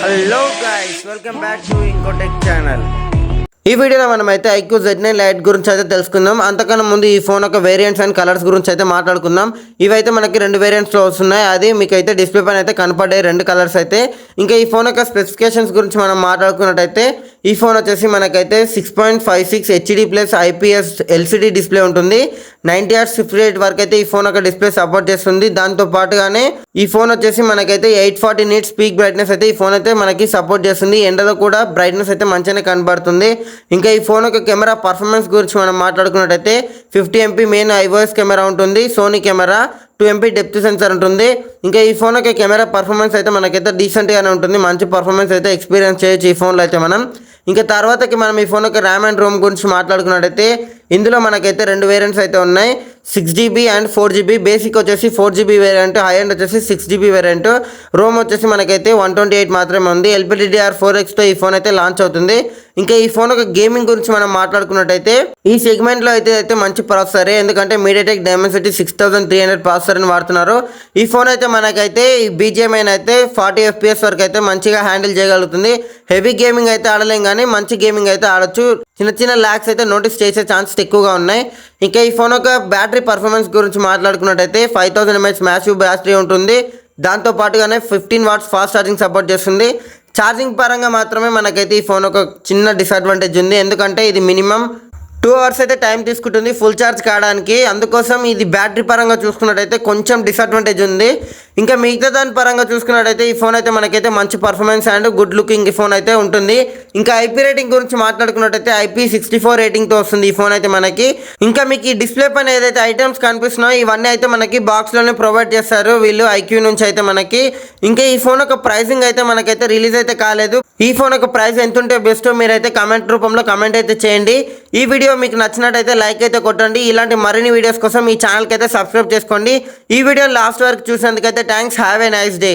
Hello guys, welcome back to ఇంకోటెక్ channel. ఈ వీడియోలో మనమైతే ఐక్యూ Z9 లైట్ గురించి అయితే తెలుసుకుందాం. అంతకన్నా ముందు ఈ ఫోన్ యొక్క వేరియంట్స్ అండ్ కలర్స్ గురించి అయితే మాట్లాడుకుందాం. ఇవైతే మనకి రెండు వేరియంట్స్లో వస్తున్నాయి. అది మీకు అయితే డిస్ప్లే పైన అయితే కనపడే రెండు కలర్స్ అయితే. ఇంకా ఈ ఫోన్ యొక్క స్పెసిఫికేషన్స్ గురించి మనం మాట్లాడుకున్నట్టయితే ఈ ఫోన్ వచ్చేసి మనకైతే 6.56 HD plus IPS LCD display ఉంటుంది. 90 Hz రిఫ్రెష్ రేట్ వరకు అయితే ఈ ఫోన్ యొక్క డిస్ప్లే సపోర్ట్ చేస్తుంది. దాంతో పాటుగానే ఈ ఫోన్ వచ్చేసి మనకైతే 840 nits పీక్ బ్రైట్నెస్ అయితే ఈ ఫోన్ అయితే మనకి సపోర్ట్ చేస్తుంది. ఎండలో కూడా బ్రైట్నెస్ అయితే మంచిగానే కనబడుతుంది. ఇంకా ఈ ఫోన్ యొక్క కెమెరా పర్ఫార్మెన్స్ గురించి మనం మాట్లాడుకున్నట్టయితే 50 MP మెయిన్ ఐఓఎస్ కెమెరా ఉంటుంది. Sony camera 2 MP depth sensor ఉంటుంది. ఇంకా ఈ ఫోన్ యొక్క కెమెరా పర్ఫార్మెన్స్ అయితే మనకైతే డీసెంట్గానే ఉంటుంది. మంచి పర్ఫార్మెన్స్ అయితే ఎక్స్పీరియన్స్ చేయొచ్చు ఈ ఫోన్లో అయితే మనం. ఇంకా తర్వాతకి మనం ఈ ఫోన్ యొక్క ర్యామ్ అండ్ రోమ్ గురించి మాట్లాడుకున్నట్టయితే ఇందులో మనకైతే రెండు వేరియంట్స్ అయితే ఉన్నాయి. 6GB and 4GB. బేసిక్ వచ్చేసి 4GB వేరియంట్, హై అండ్ వచ్చేసి 6GB వేరియంట్. రోమ్ వచ్చేసి మనకైతే 128 మాత్రమే ఉంది. LPDDR4Xతో ఈ ఫోన్ అయితే లాంచ్ అవుతుంది. ఇంకా ఈ ఫోన్ యొక్క గేమింగ్ గురించి మనం మాట్లాడుకున్నట్టయితే ఈ సెగ్మెంట్లో అయితే మంచి ప్రాసెసరే, ఎందుకంటే మీడియాటెక్ డైమెన్సిటీ 6300 ప్రాసెసర్ని వాడుతున్నారు. ఈ ఫోన్ అయితే మనకైతే ఈ BGMI అయితే 40 FPS వరకు అయితే మంచిగా హ్యాండిల్ చేయగలుగుతుంది. హెవీ గేమింగ్ అయితే ఆడలేం కానీ మంచి గేమింగ్ అయితే ఆడొచ్చు. చిన్న ల్యాగ్స్ అయితే నోటీస్ చేసే ఛాన్సెస్ ఎక్కువగా ఉన్నాయి. ఇంకా ఈ ఫోన్ యొక్క బ్యాటరీ పర్ఫార్మెన్స్ గురించి మాట్లాడుకున్నట్టయితే 5000 mAh మ్యాసివ్ బ్యాటరీ ఉంటుంది. దాంతో పాటుగానే 15 watts ఫాస్ట్ ఛార్జింగ్ సపోర్ట్ చేస్తుంది. ఛార్జింగ్ పరంగా మాత్రమే మనకైతే ఈ ఫోన్ ఒక చిన్న డిసడ్వాంటేజ్ ఉంది, ఎందుకంటే ఇది మినిమం 2 hours అయితే టైం తీసుకుంటుంది ఫుల్ ఛార్జ్ కావడానికి. అందుకోసం ఇది బ్యాటరీ పరంగా చూసుకున్నట్టయితే కొంచెం డిసడ్వాంటేజ్ ఉంది. ఇంకా మిగతా దాని పరంగా చూసుకున్నట్టయితే ఈ ఫోన్ అయితే మనకైతే మంచి పర్ఫార్మెన్స్ అండ్ గుడ్ లుకింగ్ ఈ ఫోన్ అయితే ఉంటుంది. ఇంకా IP రేటింగ్ గురించి మాట్లాడుకున్నట్టయితే IP64 రేటింగ్తో వస్తుంది ఈ ఫోన్ అయితే మనకి. ఇంకా మీకు ఈ డిస్ప్లే పైన ఏదైతే ఐటమ్స్ కనిపిస్తున్నాయో ఇవన్నీ అయితే మనకి బాక్స్లోనే ప్రొవైడ్ చేస్తారు వీళ్ళు ఐక్యూ నుంచి అయితే మనకి. ఇంకా ఈ ఫోన్ యొక్క ప్రైసింగ్ అయితే మనకైతే రిలీజ్ అయితే కాలేదు. ఈ ఫోన్ యొక్క ప్రైస్ ఎంత ఉంటే బెస్టో మీరైతే కామెంట్ రూపంలో కామెంట్ అయితే చేయండి. ఈ వీడియో మీకు నచ్చినట్టయితే లైక్ అయితే కొట్టండి. ఇలాంటి మరిన్ని వీడియోస్ కోసం ఈ ఛానల్కి అయితే సబ్స్క్రైబ్ చేసుకోండి. ఈ వీడియో లాస్ట్ వరకు చూసినందుకైతే thanks. Have a nice day.